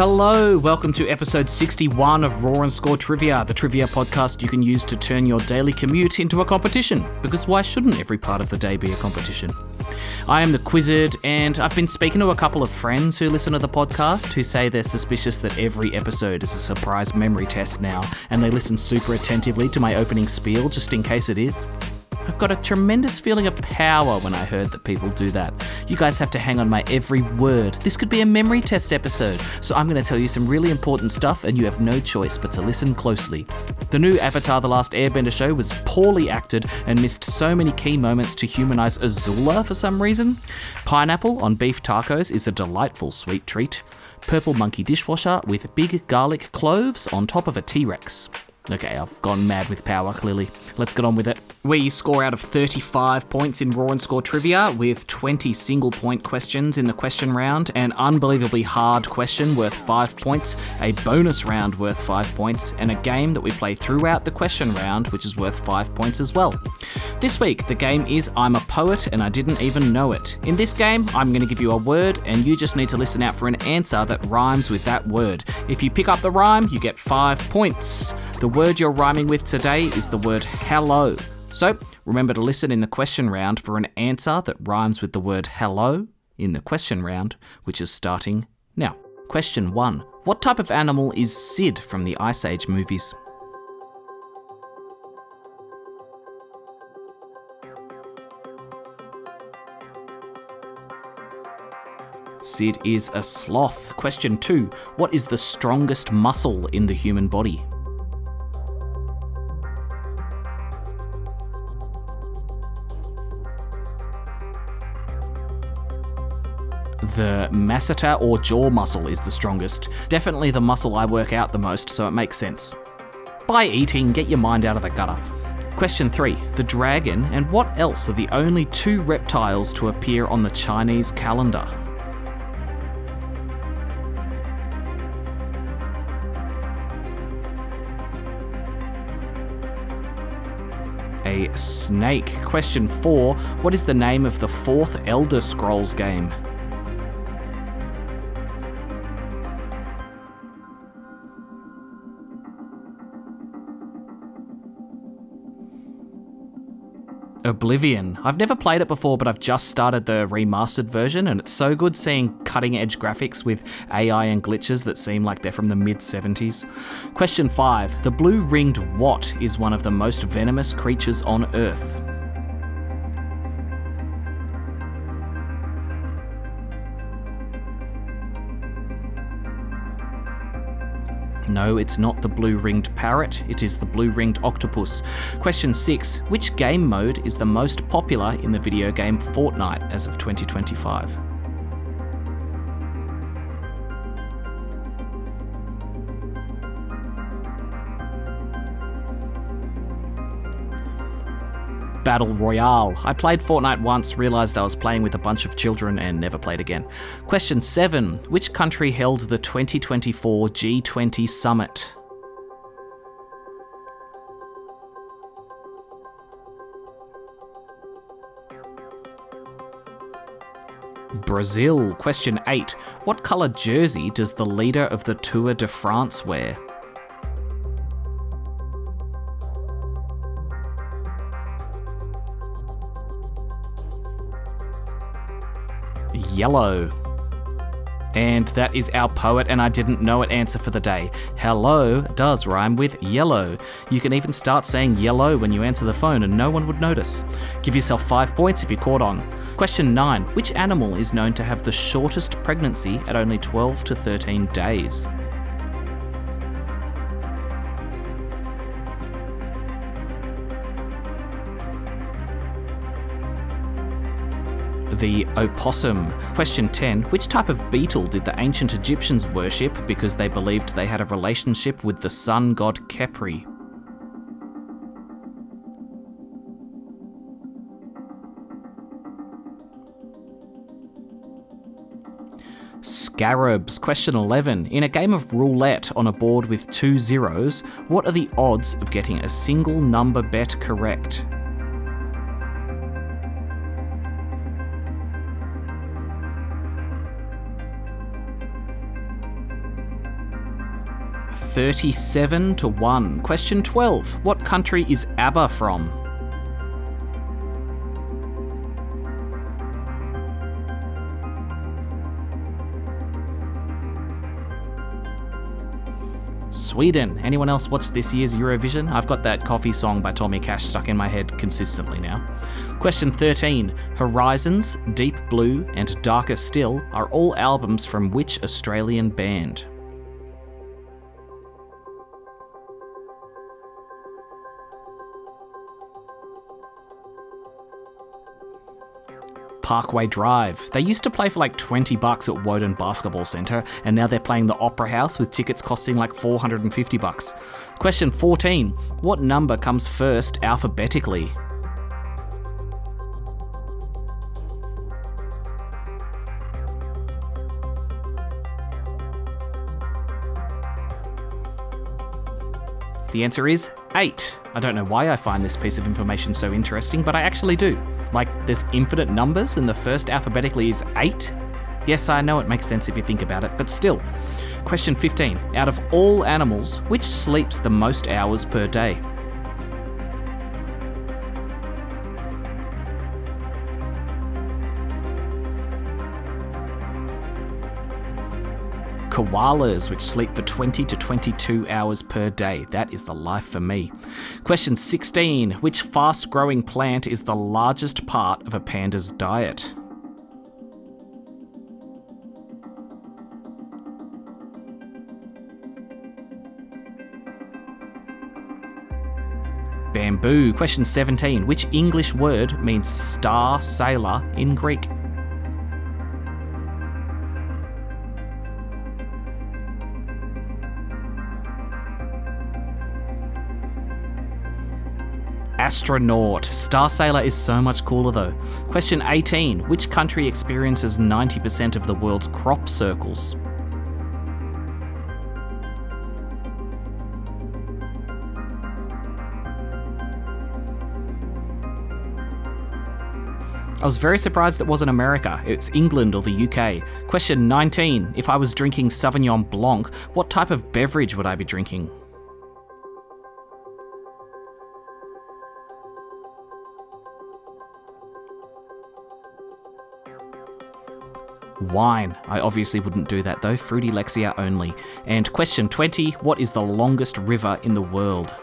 Hello, welcome to episode 61 of Raw and Score Trivia, the trivia podcast you can use to turn your daily commute into a competition, because why shouldn't every part of the day be a competition? I am the Quizzard, and I've been speaking to a couple of friends who listen to the podcast who say they're suspicious that every episode is a surprise memory test now, and they listen super attentively to my opening spiel just in case it is. I've got a tremendous feeling of power when I heard that people do that. You guys have to hang on my every word. This could be a memory test episode, so I'm going to tell you some really important stuff and you have no choice but to listen closely. The new Avatar: The Last Airbender show was poorly acted and missed so many key moments to humanize Azula for some reason. Pineapple on beef tacos is a delightful sweet treat. Purple monkey dishwasher with big garlic cloves on top of a T-Rex. Okay, I've gone mad with power, clearly. Let's get on with it. We score out of 35 points in Raw and Score Trivia, with 20 single-point questions in the question round, an unbelievably hard question worth 5 points, a bonus round worth 5 points, and a game that we play throughout the question round, which is worth 5 points as well. This week, the game is I'm a Poet and I Didn't Even Know It. In this game, I'm going to give you a word, and you just need to listen out for an answer that rhymes with that word. If you pick up the rhyme, you get 5 points. The word you're rhyming with today is the word hello. So remember to listen in the question round for an answer that rhymes with the word hello in the question round, which is starting now. Question 1. What type of animal is Sid from the Ice Age movies? Sid is a sloth. Question 2. What is the strongest muscle in the human body? The masseter or jaw muscle is the strongest. Definitely the muscle I work out the most, so it makes sense. By eating, get your mind out of the gutter. Question 3. The dragon and what else are the only 2 reptiles to appear on the Chinese calendar? A snake. Question 4. What is the name of the 4th Elder Scrolls game? Oblivion. I've never played it before, but I've just started the remastered version, and it's so good seeing cutting-edge graphics with AI and glitches that seem like they're from the mid-70s. Question 5. The blue-ringed what is one of the most venomous creatures on Earth? No, it's not the blue-ringed parrot, it is the blue-ringed octopus. Question 6. Which game mode is the most popular in the video game Fortnite as of 2025? Battle Royale. I played Fortnite once, realised I was playing with a bunch of children and never played again. Question 7. Which country held the 2024 G20 summit? Brazil. Question 8. What colour jersey does the leader of the Tour de France wear? Yellow. And that is our Poet and I Didn't Know It answer for the day. Hello does rhyme with yellow. You can even start saying yellow when you answer the phone and no one would notice. Give yourself 5 points if you caught on. Question 9. Which animal is known to have the shortest pregnancy at only 12 to 13 days? The opossum. Question 10. Which type of beetle did the ancient Egyptians worship because they believed they had a relationship with the sun god Khepri? Scarabs. Question 11. In a game of roulette on a board with 2 zeros, what are the odds of getting a single number bet correct? 37-1. Question 12. What country is ABBA from? Sweden. Anyone else watch this year's Eurovision? I've got that Coffee song by Tommy Cash stuck in my head consistently now. Question 13. Horizons, Deep Blue, and Darker Still are all albums from which Australian band? Parkway Drive. They used to play for like $20 at Woden Basketball Centre, and now they're playing the Opera House with tickets costing like $450. Question 14. What number comes first alphabetically? The answer is 8. I don't know why I find this piece of information so interesting, but I actually do. Like, there's infinite numbers and the first alphabetically is 8? Yes, I know it makes sense if you think about it, but still. Question 15. Out of all animals, which sleeps the most hours per day? Koalas, which sleep for 20 to 22 hours per day. That is the life for me. Question 16. Which fast-growing plant is the largest part of a panda's diet? Bamboo. Question 17. Which English word means star sailor in Greek? Astronaut. Star Sailor is so much cooler though. Question 18. Which country experiences 90% of the world's crop circles? I was very surprised it wasn't America. It's England or the UK. Question 19. If I was drinking Sauvignon Blanc, what type of beverage would I be drinking? Wine. I obviously wouldn't do that though. Fruity Lexia only. And question 20. What is the longest river in the world?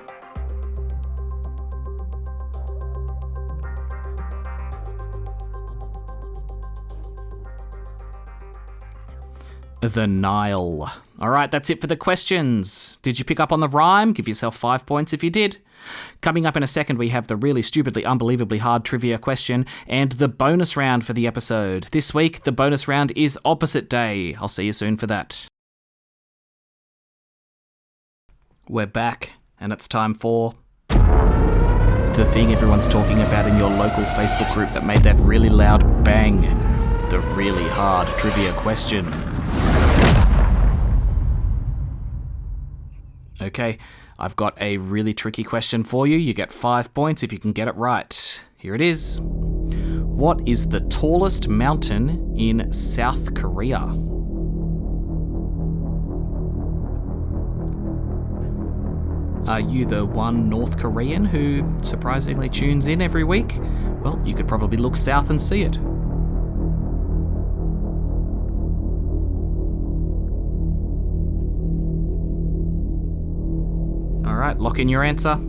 The Nile. All right, that's it for the questions. Did you pick up on the rhyme? Give yourself 5 points if you did. Coming up in a second, we have the really stupidly, unbelievably hard trivia question and the bonus round for the episode. This week, the bonus round is Opposite Day. I'll see you soon for that. We're back, and it's time for the thing everyone's talking about in your local Facebook group that made that really loud bang. The really hard trivia question. Okay, I've got a really tricky question for you. You get 5 points if you can get it right. Here it is. What is the tallest mountain in South Korea? Are you the one North Korean who surprisingly tunes in every week? Well, you could probably look south and see it. Alright, lock in your answer.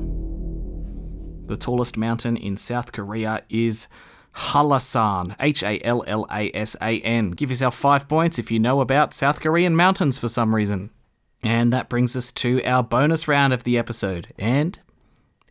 The tallest mountain in South Korea is Hallasan. Hallasan. Give yourself 5 points if you know about South Korean mountains for some reason. And that brings us to our bonus round of the episode. And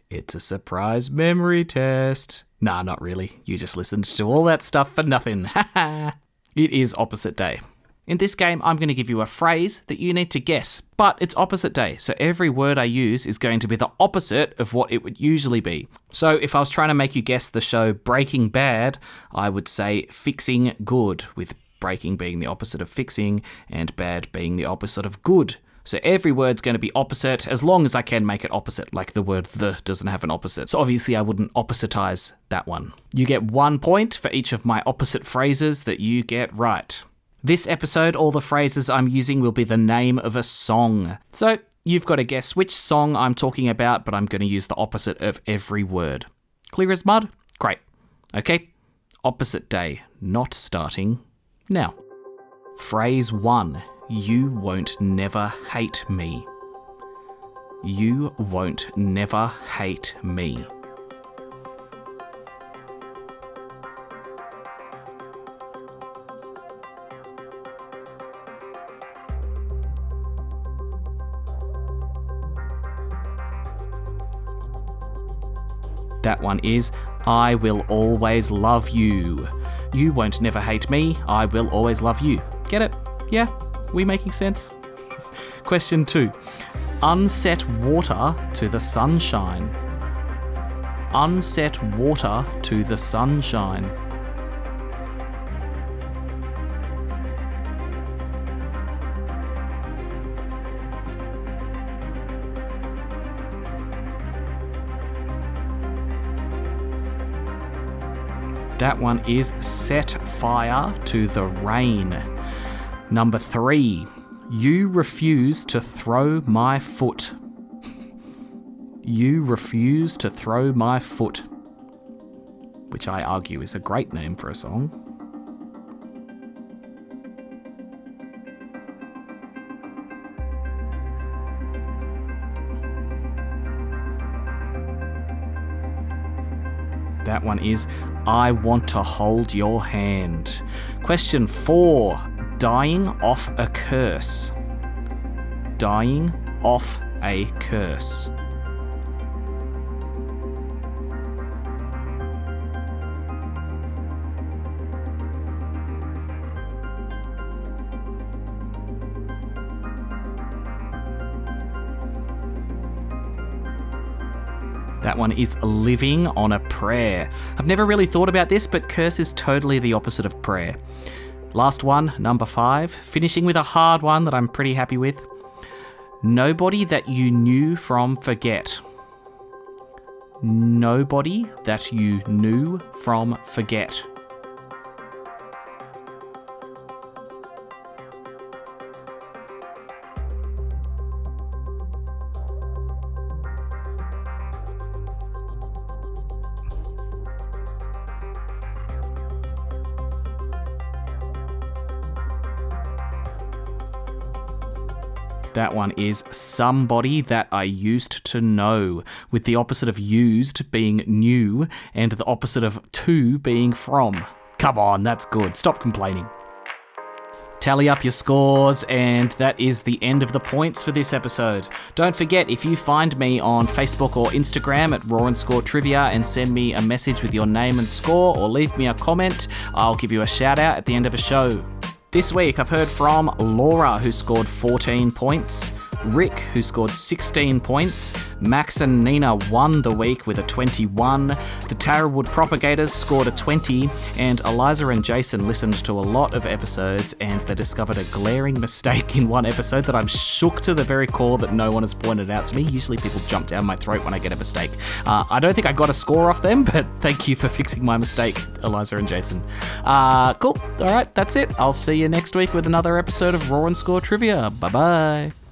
it's a surprise memory test. Nah, not really. You just listened to all that stuff for nothing. Haha. It is Opposite Day. In this game, I'm going to give you a phrase that you need to guess, but it's opposite day, so every word I use is going to be the opposite of what it would usually be. So if I was trying to make you guess the show Breaking Bad, I would say fixing good, with breaking being the opposite of fixing and bad being the opposite of good. So every word's going to be opposite as long as I can make it opposite, like the word the doesn't have an opposite. So obviously I wouldn't oppositize that one. You get 1 point for each of my opposite phrases that you get right. This episode, all the phrases I'm using will be the name of a song. So You've got to guess which song I'm talking about, but I'm going to use the opposite of every word. Clear as mud? Great. Okay, opposite day, not starting now. Phrase 1. You won't never hate me. You won't never hate me. That one is I will always love you. You won't never hate me. I will always love you. Get it? Yeah? We making sense? Question 2. Unset water to the sunshine. Unset water to the sunshine. That one is set fire to the rain. Number 3. You refuse to throw my foot. You refuse to throw my foot. Which I argue is a great name for a song. That one is I want to hold your hand. Question 4. Dying off a curse. Dying off a curse. That one is living on a prayer. I've never really thought about this, but curse is totally the opposite of prayer. Last one, number 5, finishing with a hard one that I'm pretty happy with. Nobody that you knew from forget. Nobody that you knew from forget. That one is somebody that I used to know, with the opposite of used being new and the opposite of to being from. Come on, that's good. Stop complaining. Tally up your scores, and that is the end of the points for this episode. Don't forget, if you find me on Facebook or Instagram at @RawandScoreTrivia and send me a message with your name and score, or leave me a comment, I'll give you a shout out at the end of a show. This week I've heard from Laura, who scored 14 points, Rick, who scored 16 points, Max and Nina won the week with a 21, the Tarawood Propagators scored a 20, and Eliza and Jason listened to a lot of episodes and they discovered a glaring mistake in one episode that I'm shook to the very core that no one has pointed out to me. Usually people jump down my throat when I get a mistake. I don't think I got a score off them, but thank you for fixing my mistake, Eliza and Jason. Cool. All right, that's it. I'll see you next week with another episode of Raw and Score Trivia. Bye-bye.